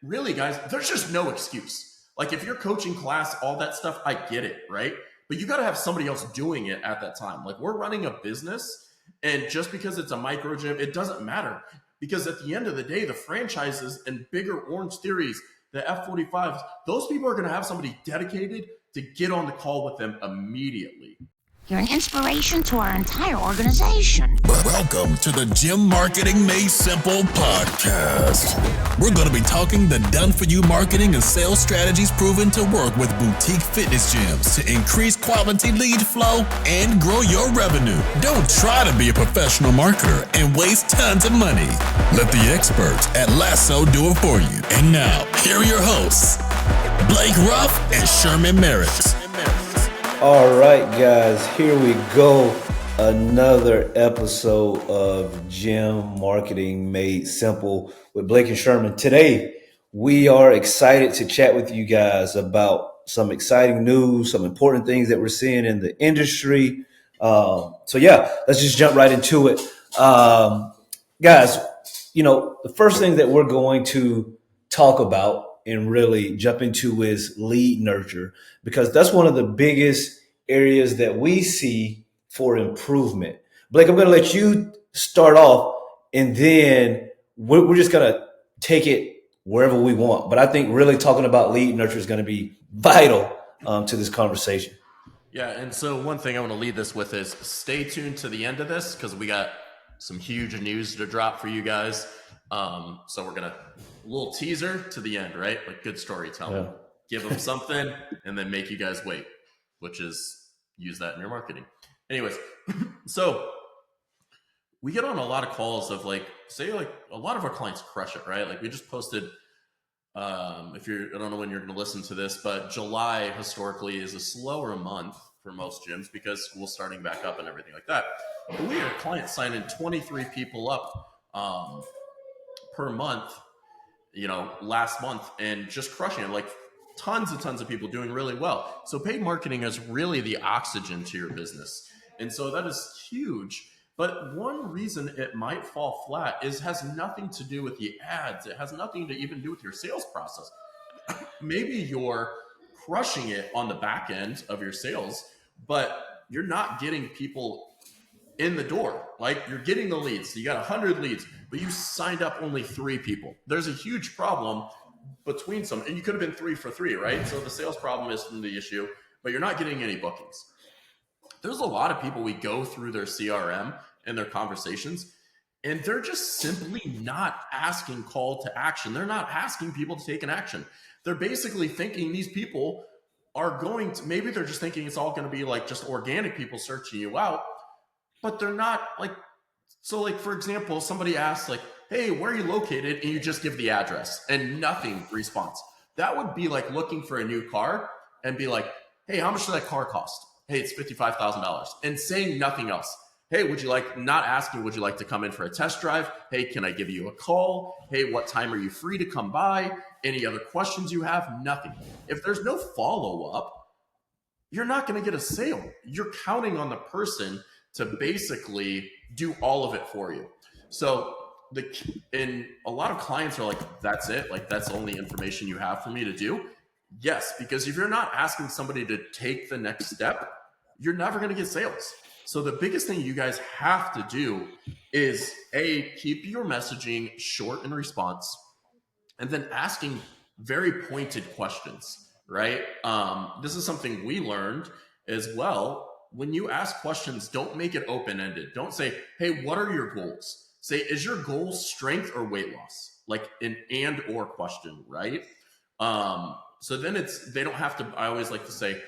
really, guys, there's just no excuse. Like if you're coaching class, all that stuff, I get it, right? But you got to have somebody else doing it at that time. Like we're running a business, and just because it's a micro gym, it doesn't matter. Because at the end of the day, the franchises and bigger Orange Theories, the F45s, those people are going to have somebody dedicated to get on the call with them immediately. You're an inspiration to our entire organization. Welcome to the Gym Marketing Made Simple podcast. We're going to be talking the done-for-you marketing and sales strategies proven to work with boutique fitness gyms to increase quality lead flow and grow your revenue. Don't try to be a professional marketer and waste tons of money. Let the experts at Lasso do it for you. And now, here are your hosts, Blake Ruff and Sherman Merritt. All right, guys, here we go. Another episode of Gym Marketing Made Simple with Blake and Sherman. Today, we are excited to chat with you guys about some exciting news, some important things that we're seeing in the industry. Let's just jump right into it. Guys, the first thing that we're going to talk about and really jump into is lead nurture, because that's one of the biggest areas that we see for improvement. Blake, I'm going to let you start off, and then we're just going to take it wherever we want. But I think really talking about lead nurture is going to be vital to this conversation. Yeah, and so one thing I want to lead this with is stay tuned to the end of this because we got some huge news to drop for you guys. So we're gonna a little teaser to the end, right? Like good storytelling. Yeah. Give them something and then make you guys wait, which is use that in your marketing. Anyways, so we get on a lot of calls of like a lot of our clients crush it, right? Like we just posted. I don't know when you're going to listen to this, but July historically is a slower month for most gyms because school's starting back up and everything like that. But we had clients signing 23 people up per month, last month, and just crushing it. Like tons of people doing really well. So paid marketing is really the oxygen to your business. And so that is huge. But one reason it might fall flat has nothing to do with the ads. It has nothing to even do with your sales process. Maybe you're crushing it on the back end of your sales, but you're not getting people in the door. Like you're getting the leads. So you got 100 leads, but you signed up only 3 people. There's a huge problem between some, and you could have been 3 for 3, right? So the sales problem isn't the issue, but you're not getting any bookings. There's a lot of people we go through their CRM and their conversations, and they're just simply not asking call to action. They're not asking people to take an action. They're basically thinking these people are going to, maybe they're just thinking it's all going to be like just organic people searching you out, but they're not like, so like, for example, somebody asks like, hey, where are you located? And you just give the address and nothing response. That would be like looking for a new car and be like, hey, how much does that car cost? Hey, it's $55,000, and saying nothing else. Hey, not asking, would you like to come in for a test drive? Hey, can I give you a call? Hey, what time are you free to come by? Any other questions you have? Nothing. If there's no follow-up, you're not going to get a sale. You're counting on the person to basically do all of it for you. So and a lot of clients are like, that's it? Like, that's the only information you have for me to do? Yes, because if you're not asking somebody to take the next step, you're never going to get sales. So the biggest thing you guys have to do is keep your messaging short in response, and then asking very pointed questions, right? This is something we learned as well. When you ask questions, don't make it open-ended. Don't say, hey, what are your goals? Say, is your goal strength or weight loss? Like an and or question, right? So then they don't have to, I always like to say,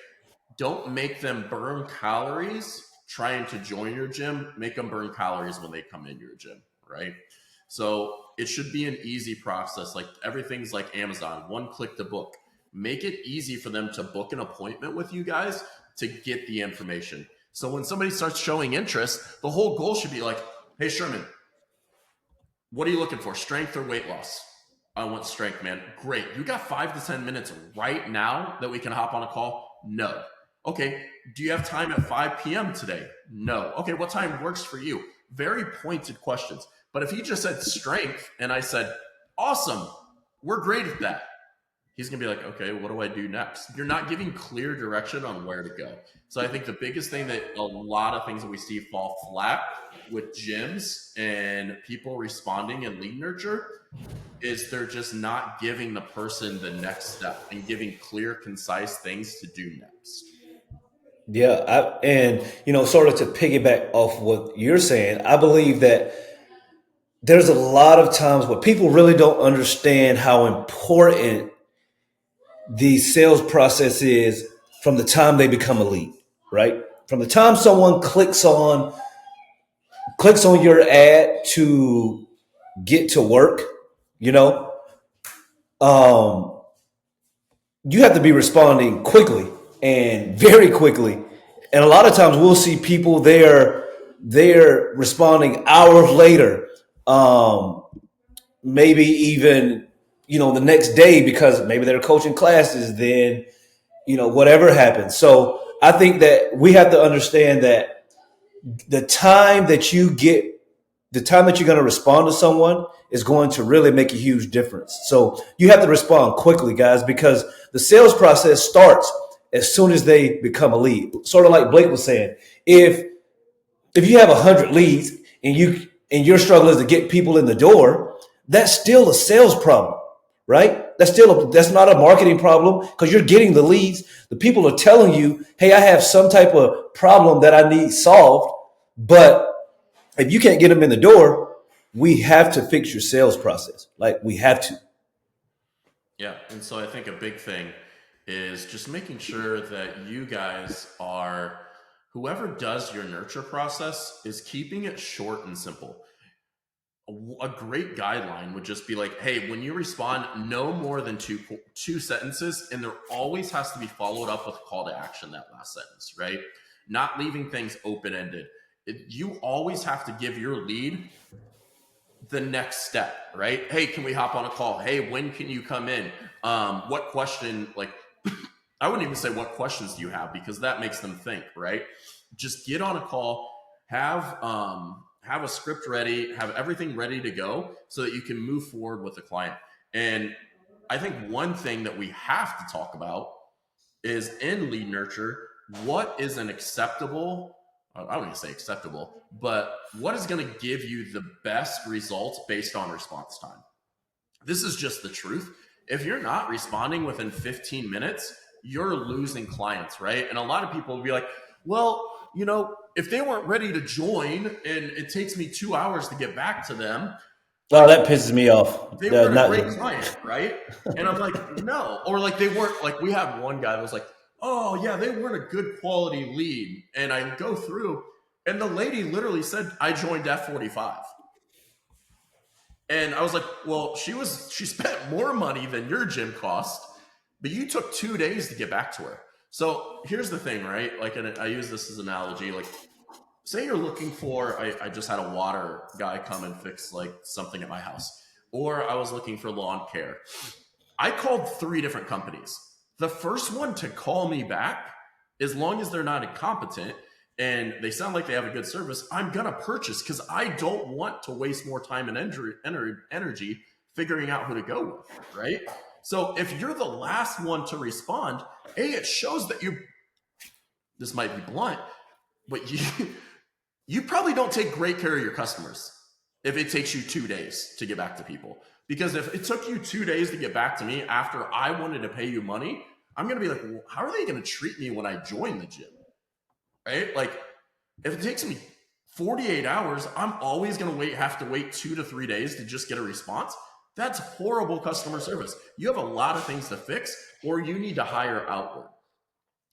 don't make them burn calories trying to join your gym. Make them burn calories when they come in your gym, right? So it should be an easy process. Like everything's like Amazon, one click to book. Make it easy for them to book an appointment with you guys to get the information. So when somebody starts showing interest, the whole goal should be like, hey, Sherman, what are you looking for? Strength or weight loss? I want strength, man. Great. You got 5 to 10 minutes right now that we can hop on a call? No. Okay. Do you have time at 5 p.m. today? No. Okay. What time works for you? Very pointed questions. But if he just said strength and I said, awesome, we're great at that. He's going to be like, okay, what do I do next? You're not giving clear direction on where to go. So I think the biggest thing that a lot of things that we see fall flat with gyms and people responding in lead nurture is they're just not giving the person the next step and giving clear, concise things to do next. Yeah, and sort of to piggyback off what you're saying, I believe that there's a lot of times where people really don't understand how important the sales process is from the time they become a lead, right? From the time someone clicks on your ad to get to work, you know, um, you have to be responding quickly and very quickly. And a lot of times we'll see people they're responding hours later, maybe even the next day because maybe they're coaching classes. Then whatever happens. So I think that we have to understand that the time that you get the time that you're going to respond to someone is going to really make a huge difference. So you have to respond quickly, guys, because the sales process starts as soon as they become a lead. Sort of like Blake was saying, if you have 100 leads and your struggle is to get people in the door, that's still a sales problem, right? That's not a marketing problem because you're getting the leads. The people are telling you, hey, I have some type of problem that I need solved, but if you can't get them in the door, we have to fix your sales process. Like we have to. Yeah. And so I think a big thing is just making sure that you guys are, whoever does your nurture process is keeping it short and simple. A great guideline would just be like, hey, when you respond, no more than two sentences, and there always has to be followed up with a call to action, that last sentence, right? Not leaving things open-ended. You always have to give your lead the next step, right? Hey, can we hop on a call? Hey, when can you come in? What question, like, I wouldn't even say what questions do you have, because that makes them think, right? Just get on a call, have a script ready, have everything ready to go so that you can move forward with the client. And I think one thing that we have to talk about is in lead nurture, what is an acceptable, I don't even say acceptable, but what is going to give you the best results based on response time? This is just the truth. If you're not responding within 15 minutes, you're losing clients, right? And a lot of people will be like, well, if they weren't ready to join and it takes me 2 hours to get back to them. Oh, that pisses me off. They were a great client, right? And I'm like, no. Or like they weren't, like we had one guy that was like, oh yeah, they weren't a good quality lead. And I go through and the lady literally said, I joined F45. And I was like, well, she spent more money than your gym cost, but you took 2 days to get back to her. So here's the thing, right? Like, and I use this as an analogy. Like, say you're looking for, I just had a water guy come and fix like something at my house, or I was looking for lawn care. I called 3 different companies. The first one to call me back, as long as they're not incompetent and they sound like they have a good service, I'm going to purchase, because I don't want to waste more time and energy figuring out who to go with, right? So if you're the last one to respond, it shows that this might be blunt, but you probably don't take great care of your customers if it takes you 2 days to get back to people. Because if it took you 2 days to get back to me after I wanted to pay you money, I'm going to be like, well, how are they going to treat me when I join the gym? Right? Like, if it takes me 48 hours, I'm always going to have to wait 2 to 3 days to just get a response. That's horrible customer service. You have a lot of things to fix, or you need to hire outward.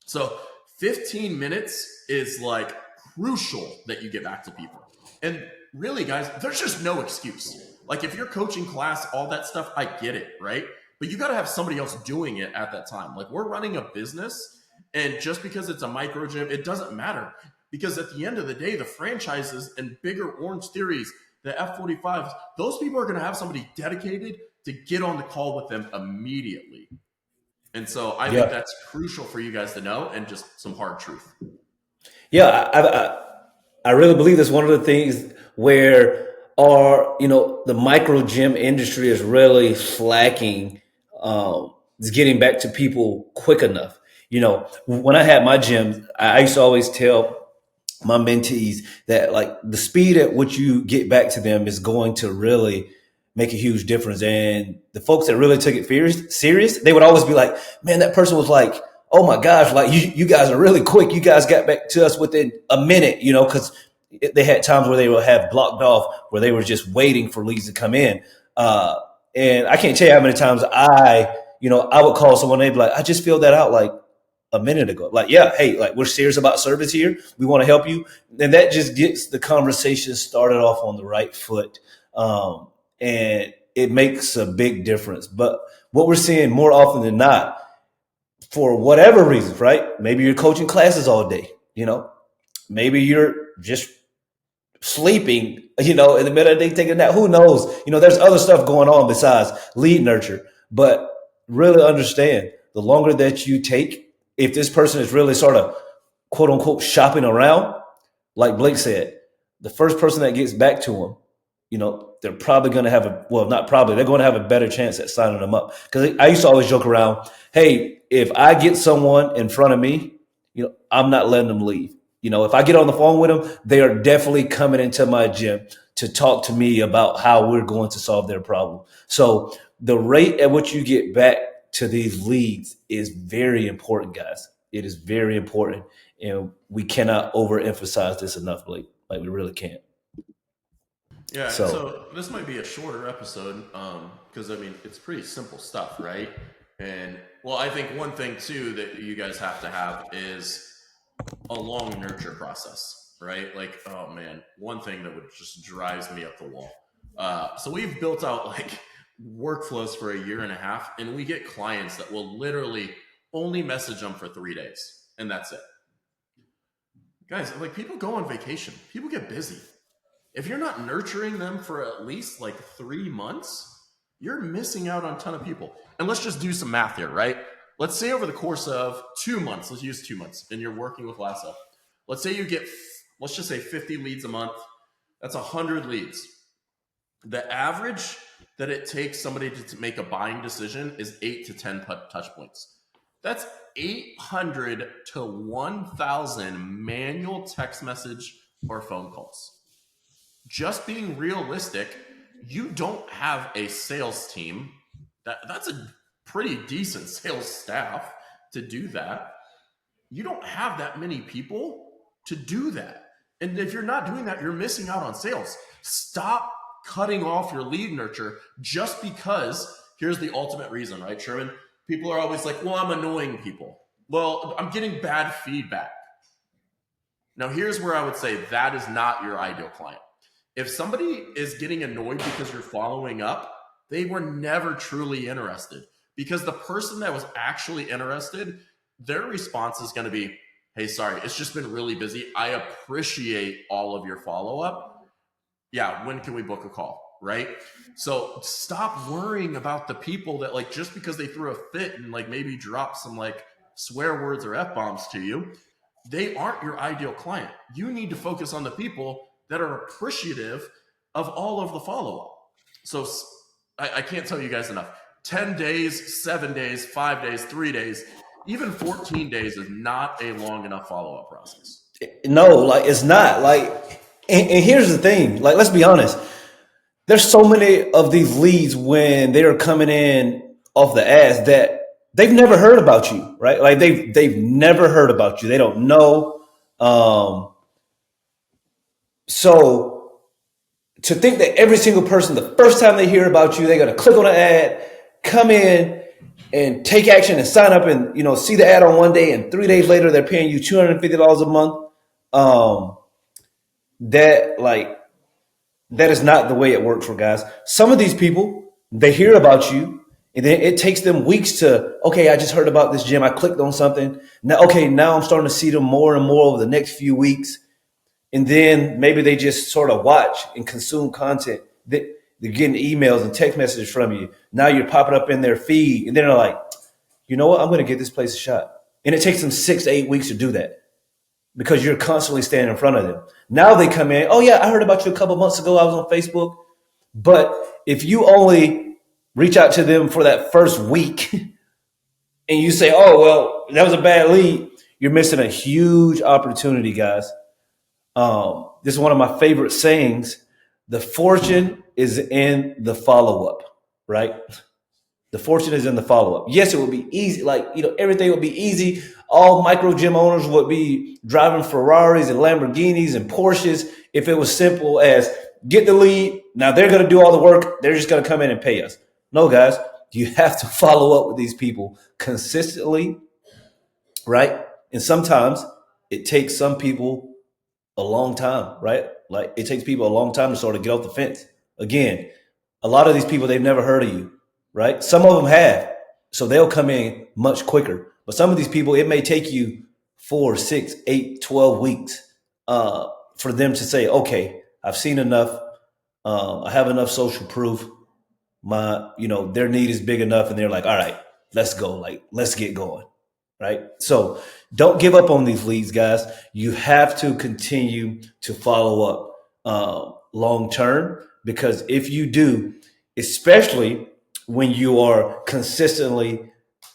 So 15 minutes is like crucial that you get back to people. And really, guys, there's just no excuse. Like, if you're coaching class, all that stuff, I get it, right? But you got to have somebody else doing it at that time. Like, we're running a business, and just because it's a micro gym, it doesn't matter. Because at the end of the day, the franchises and bigger Orange Theories, the F45s, those people are going to have somebody dedicated to get on the call with them immediately. And so I think that's crucial for you guys to know, and just some hard truth. Yeah, I really believe that's one of the things where are, the micro gym industry is really slacking. Is getting back to people quick enough. When I had my gym, I used to always tell my mentees that like the speed at which you get back to them is going to really make a huge difference. And the folks that really took it serious, they would always be like, man, that person was like, oh my gosh, like you guys are really quick. You guys got back to us within a minute, because they had times where they would have blocked off where they were just waiting for leads to come in. And I can't tell you how many times I would call someone, they'd be like, I just filled that out like a minute ago. Like, yeah, hey, like we're serious about service here. We want to help you. And that just gets the conversation started off on the right foot. And it makes a big difference. But what we're seeing more often than not, for whatever reasons, right? Maybe you're coaching classes all day, maybe you're just sleeping, in the middle of the day taking a nap. Who knows? There's other stuff going on besides lead nurture. But really understand the longer that you take, if this person is really sort of quote unquote shopping around, like Blake said, the first person that gets back to them, they're probably going to have they're going to have a better chance at signing them up. Because I used to always joke around, hey, if I get someone in front of me, I'm not letting them leave. If I get on the phone with them, they are definitely coming into my gym to talk to me about how we're going to solve their problem. So the rate at which you get back to these leads is very important, guys. It is very important. And we cannot overemphasize this enough, Blake. Like we really can't. Yeah, so this might be a shorter episode because, it's pretty simple stuff, right? And, well, I think one thing, too, that you guys have to have is a long nurture process, right? Like, oh, man, one thing that would just drives me up the wall. So we've built out, like, workflows for a year and a half, and we get clients that will literally only message them for 3 days, and that's it. Guys, like, people go on vacation. People get busy. If you're not nurturing them for at least like 3 months, you're missing out on a ton of people. And let's just do some math here, right? Let's say over the course of 2 months, let's use 2 months, and you're working with Lasso. Let's say you get, let's just say 50 leads a month. That's 100 leads. The average that it takes somebody to make a buying decision is 8 to 10 touch points. That's 800 to 1,000 manual text message or phone calls. Just being realistic, you don't have a sales team. That's a pretty decent sales staff to do that. You don't have that many people to do that. And if you're not doing that, you're missing out on sales. Stop cutting off your lead nurture just because here's the ultimate reason, right, Sherman? People are always like, well, I'm annoying people. Well, I'm getting bad feedback. Now, here's where I would say that is not your ideal client. If somebody is getting annoyed because you're following up, they were never truly interested, because the person that was actually interested, their response is going to be, hey, sorry, it's just been really busy. I appreciate all of your follow-up. Yeah, when can we book a call, right? So stop worrying about the people that, like, just because they threw a fit and like maybe drop some like swear words or F-bombs to you, they aren't your ideal client. You need to focus on the people that are appreciative of all of the follow-up. So I can't tell you guys enough. 10 days, 7 days, 5 days, 3 days, even 14 days is not a long enough follow-up process. No, like it's not. Like, and here's the thing. Like, let's be honest. There's so many of these leads when they're coming in off the ads that they've never heard about you, right? Like they've never heard about you. They don't know. So to think that every single person, the first time they hear about you, they're going to click on an ad, come in and take action and sign up and, see the ad on one day, and 3 days later, they're paying you $250 a month. That is not the way it works for guys. Some of these people, they hear about you, and then it takes them weeks to, okay, I just heard about this gym. I clicked on something. Now I'm starting to see them more and more over the next few weeks. And then maybe they just sort of watch and consume content. They're getting emails and text messages from you. Now you're popping up in their feed. And then they're like, you know what? I'm going to give this place a shot. And it takes them 6 to 8 weeks to do that. because you're constantly standing in front of them. Now they come in, oh yeah, I heard about you a couple months ago. I was on Facebook. But if you only reach out to them for that first week and you say, oh, well, that was a bad lead, you're missing a huge opportunity, guys. This is one of my favorite sayings. The fortune is in the follow-up, right? The fortune is in the follow-up. Yes, it would be easy. Like, everything would be easy. All micro gym owners would be driving Ferraris and Lamborghinis and Porsches if it was simple as get the lead. Now they're going to do all the work. They're just going to come in and pay us. No, guys, you have to follow up with these people consistently, right? And sometimes it takes some people a long time, right? Like it takes people a long time to sort of get off the fence. Again, a lot of these people, they've never heard of you, right? Some of them have, so they'll come in much quicker. But some of these people, it may take you 4, 6, 8, 12 weeks for them to say, okay, I've seen enough. I have enough social proof. Their need is big enough, and they're like, all right, let's go. Like, let's get going, right? So don't give up on these leads, guys. You have to continue to follow up long term, because if you do, especially when you are consistently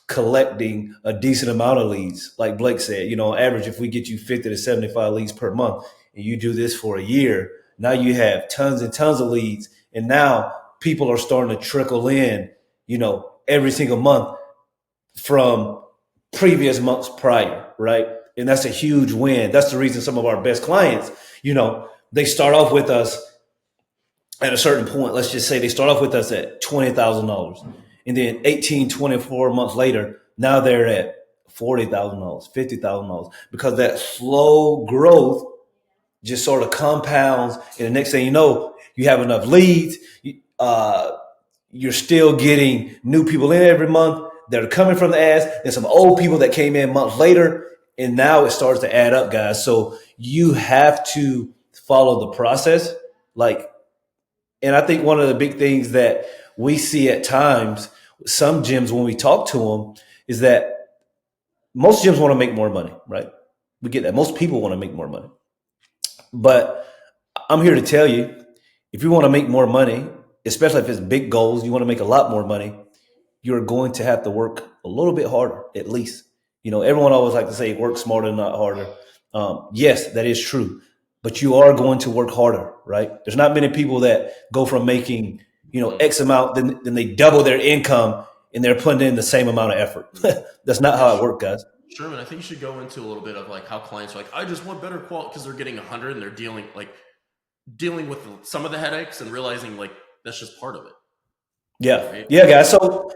collecting a decent amount of leads, like Blake said, on average, if we get you 50 to 75 leads per month and you do this for a year, now you have tons and tons of leads. And now people are starting to trickle in, every single month from previous months prior, right? And that's a huge win. That's the reason some of our best clients, they start off with us at a certain point. Let's just say they start off with us at $20,000. And then 18, 24 months later, now they're at $40,000, $50,000, because that slow growth just sort of compounds. And the next thing you know, you have enough leads. You're still getting new people in every month that are coming from the ads. There's some old people that came in months later, and now it starts to add up, guys. So you have to follow the process. And I think one of the big things that we see at times, some gyms, when we talk to them, is that most gyms want to make more money, right? We get that. Most people want to make more money. But I'm here to tell you, if you want to make more money, especially if it's big goals, you want to make a lot more money, you're going to have to work a little bit harder, at least. Everyone always like to say work smarter, not harder. Yes, that is true. But you are going to work harder, right? There's not many people that go from making, X amount, then they double their income and they're putting in the same amount of effort. That's not how it works, guys. Sherman, I think you should go into a little bit of like how clients are like, I just want better quality, because they're getting 100 and they're dealing with some of the headaches and realizing like that's just part of it. Yeah. Right? Yeah, guys. So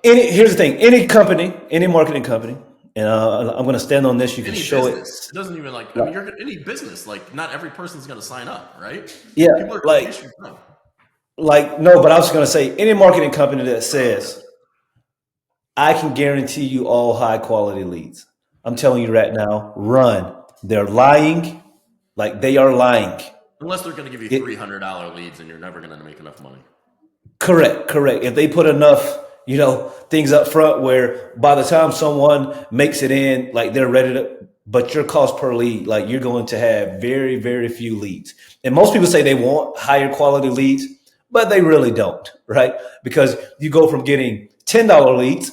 here's the thing, any company, any marketing company, and I'm going to stand on this. You can show business. It doesn't even you're any business, like not every person's going to sign up, right? Yeah. People are no, but I was going to say any marketing company that says, I can guarantee you all high quality leads, I'm telling you right now, run. They're lying. Like, they are lying. Unless they're going to give you $300 leads and you're never going to make enough money. Correct. If they put enough, things up front where by the time someone makes it in, like they're ready to, but your cost per lead, like you're going to have very, very few leads. And most people say they want higher quality leads, but they really don't, right? Because you go from getting $10 leads.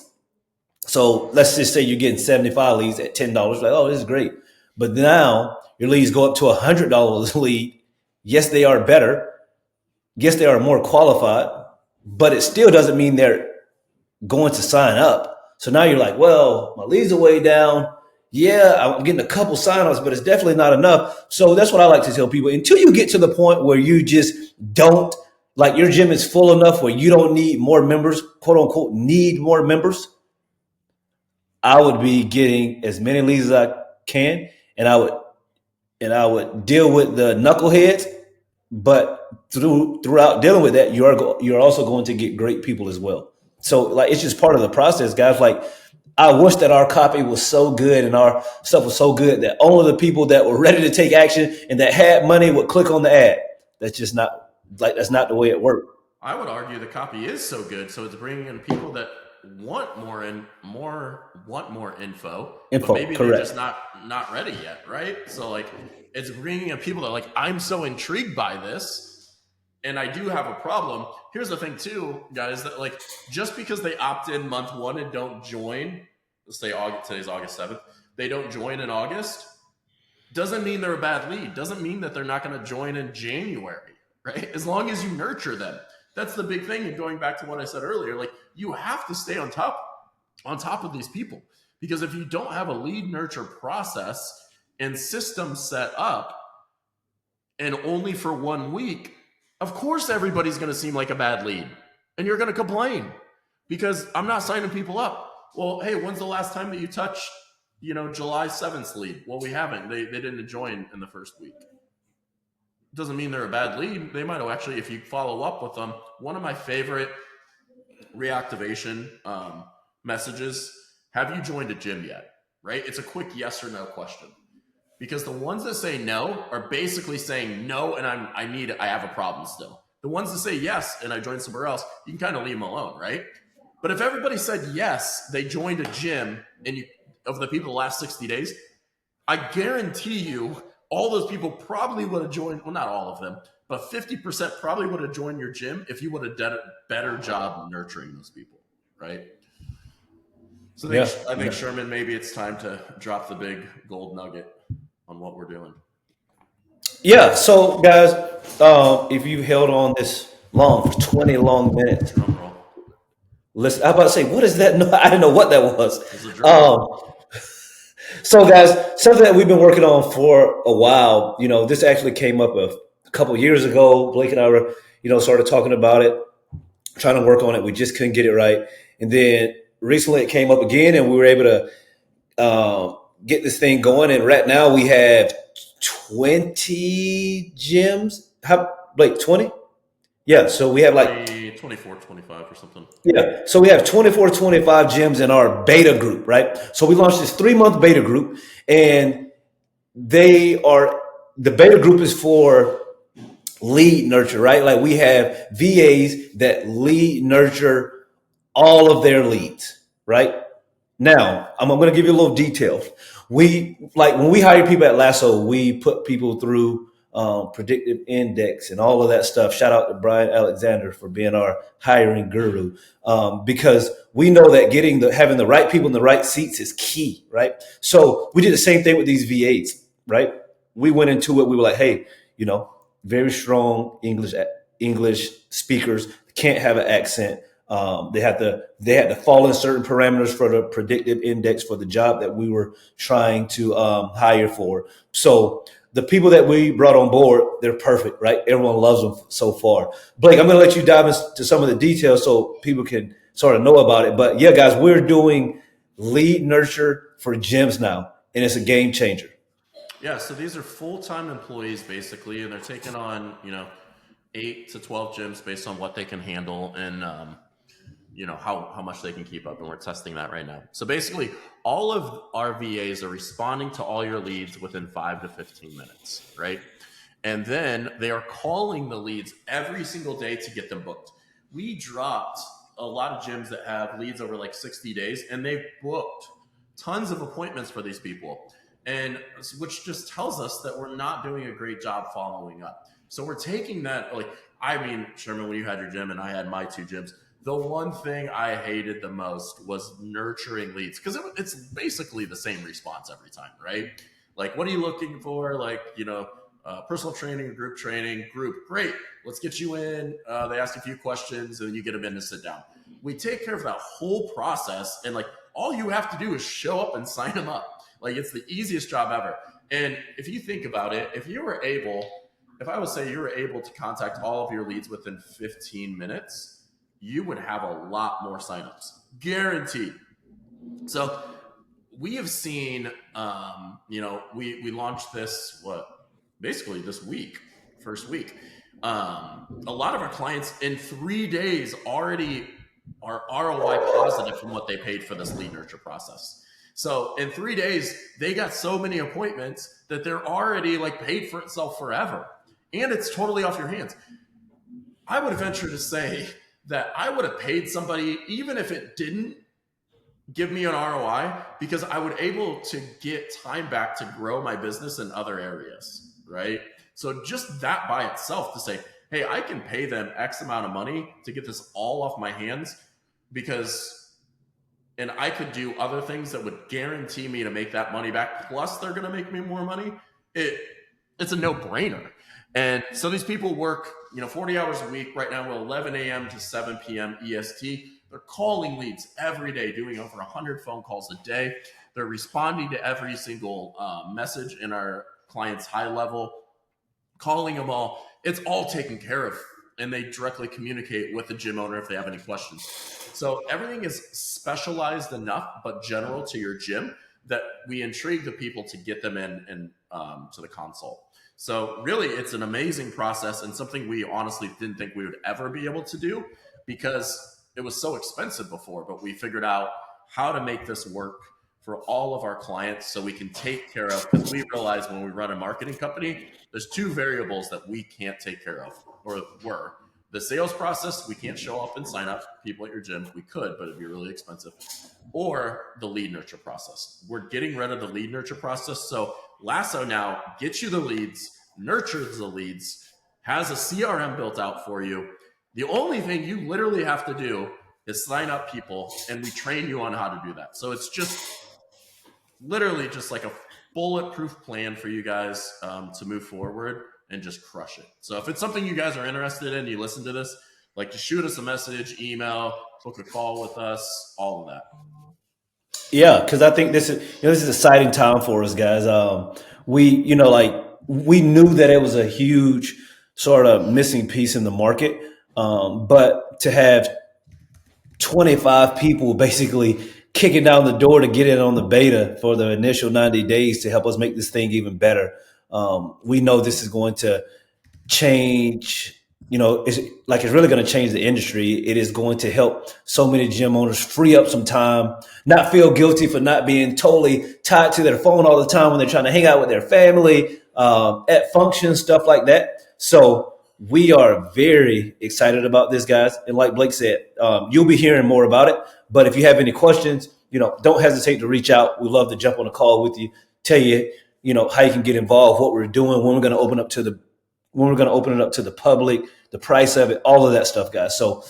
So let's just say you're getting 75 leads at $10. Like, oh, this is great. But now your leads go up to $100 a lead. Yes, they are better. Yes, they are more qualified, but it still doesn't mean they're going to sign up. So now you're like, well, my leads are way down. Yeah, I'm getting a couple signups, but it's definitely not enough. So that's what I like to tell people. Until you get to the point where you just don't, like your gym is full enough where you don't need more members, quote unquote, need more members, I would be getting as many leads as I can, and I would deal with the knuckleheads. But throughout dealing with that, you're also going to get great people as well. So like it's just part of the process, guys. Like I wish that our copy was so good and our stuff was so good that only the people that were ready to take action and that had money would click on the ad. That's just not that's not the way it worked. I would argue the copy is so good, so it's bringing in people that want more info, but Info, maybe they're correct. just not ready yet, right? So like it's bringing in people that are like, I'm so intrigued by this, and I do have a problem. Here's the thing too, guys, that like just because they opt in month 1 and don't join, let's say today's August 7th, they don't join in August, doesn't mean they're a bad lead. Doesn't mean that they're not going to join in January, right? As long as you nurture them. That's the big thing. And going back to what I said earlier, like you have to stay on top of these people, because if you don't have a lead nurture process and system set up, and only for 1 week, of course everybody's going to seem like a bad lead, and you're going to complain because I'm not signing people up. Well, hey, when's the last time that you touched, July 7th lead? Well, we haven't. They didn't join in the first week. Doesn't mean they're a bad lead. They might have actually, if you follow up with them. One of my favorite reactivation messages: have you joined a gym yet? Right? It's a quick yes or no question, because the ones that say no are basically saying no, and I have a problem still. The ones that say yes and I joined somewhere else, you can kind of leave them alone, right? But if everybody said yes, they joined a gym, and of the people the last 60 days, I guarantee you all those people probably would have joined. Well, not all of them, but 50% probably would have joined your gym if you would have done a better job nurturing those people, right? So I think Sherman, maybe it's time to drop the big gold nugget on what we're doing. Yeah. So, guys, if you held on this long for 20 long minutes, Drum roll. listen. I was about to say, what is that? No, I didn't know what that was. It's a drum roll. So, guys, something that we've been working on for a while. This actually came up a couple years ago. Blake and I were, started talking about it, trying to work on it. We just couldn't get it right, and then recently it came up again, and we were able to get this thing going. And right now we have 20 gyms. Blake, 20? Yeah. So we have like 24, 25 or something. Yeah. So we have 24, 25 gyms in our beta group, right? So we launched this 3-month beta group, and the beta group is for lead nurture, right? Like we have VAs that lead nurture all of their leads, right? Now, I'm going to give you a little detail. When we hire people at Lasso, we put people through predictive index and all of that stuff. Shout out to Brian Alexander for being our hiring guru, because we know that having the right people in the right seats is key, right? So we did the same thing with these VAs, right? We went into it. We were like, hey, very strong English speakers, can't have an accent. They had to fall in certain parameters for the predictive index for the job that we were trying to hire for. So the people that we brought on board, they're perfect, right? Everyone loves them so far. Blake, I'm going to let you dive into some of the details so people can sort of know about it. But yeah, guys, we're doing lead nurture for gyms now, and it's a game changer. Yeah, so these are full-time employees basically, and they're taking on 8 to 12 gyms based on what they can handle and how much they can keep up, and we're testing that right now. So basically, all of our VAs are responding to all your leads within 5 to 15 minutes, right? And then they are calling the leads every single day to get them booked. We dropped a lot of gyms that have leads over like 60 days, and they've booked tons of appointments for these people, and which just tells us that we're not doing a great job following up. So we're taking that, Sherman, when you had your gym and I had my 2 gyms, the one thing I hated the most was nurturing leads, because it's basically the same response every time, right? Like, what are you looking for? Like, personal training, group training, group. Great. Let's get you in. They ask a few questions and then you get them in to sit down. We take care of that whole process. And all you have to do is show up and sign them up. It's the easiest job ever. And if you think about it, if I would say you were able to contact all of your leads within 15 minutes, you would have a lot more signups, guaranteed. So we have seen, we launched this, basically this week, first week. A lot of our clients in 3 days already are ROI positive from what they paid for this lead nurture process. So in 3 days, they got so many appointments that they're already paid for itself forever. And it's totally off your hands. I would venture to say that I would have paid somebody, even if it didn't give me an ROI, because I would able to get time back to grow my business in other areas, right? So just that by itself to say, hey, I can pay them X amount of money to get this all off my hands and I could do other things that would guarantee me to make that money back. Plus they're going to make me more money. It's a no-brainer. And so these people work, 40 hours a week right now, 11 a.m. to 7 p.m. EST. They're calling leads every day, doing over 100 phone calls a day. They're responding to every single message in our client's high level, calling them all. It's all taken care of, and they directly communicate with the gym owner if they have any questions. So everything is specialized enough, but general to your gym, that we intrigue the people to get them in and to the consult. So really, it's an amazing process and something we honestly didn't think we would ever be able to do because it was so expensive before, but we figured out how to make this work for all of our clients so we can take care of, because we realize when we run a marketing company, there's two variables that we can't take care of, or were. The sales process, we can't show up and sign up people at your gym. We could, but it'd be really expensive. Or the lead nurture process. We're getting rid of the lead nurture process. So Lasso now gets you the leads, nurtures the leads, has a CRM built out for you. The only thing you literally have to do is sign up people, and we train you on how to do that. So it's just literally just like a bulletproof plan for you guys to move forward and just crush it. So if it's something you guys are interested in, you listen to this, like just shoot us a message, email, book a call with us, all of that. Yeah, because I think this is an exciting time for us, guys. We knew that it was a huge sort of missing piece in the market, but to have 25 people basically kicking down the door to get in on the beta for the initial 90 days to help us make this thing even better. We know this is going to change, it's really going to change the industry. It is going to help so many gym owners free up some time, not feel guilty for not being totally tied to their phone all the time when they're trying to hang out with their family, at functions, stuff like that. So we are very excited about this, guys. And like Blake said, you'll be hearing more about it. But if you have any questions, don't hesitate to reach out. We'd love to jump on a call with you, tell you, how you can get involved, what we're doing, when we're going to open it up to the public, the price of it, all of that stuff, guys. So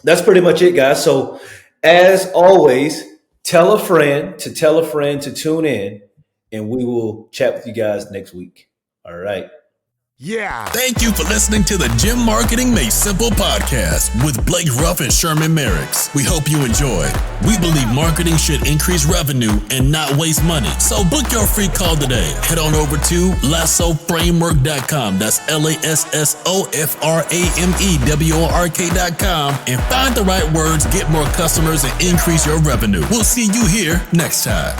that's pretty much it, guys. So as always, tell a friend to tune in, and we will chat with you guys next week. All right. Yeah. Thank you for listening to the Gym Marketing Made Simple podcast with Blake Ruff and Sherman Merricks. We hope you enjoyed. We believe marketing should increase revenue and not waste money. So book your free call today. Head on over to lassoframework.com. That's lassoframework.com and find the right words, get more customers, and increase your revenue. We'll see you here next time.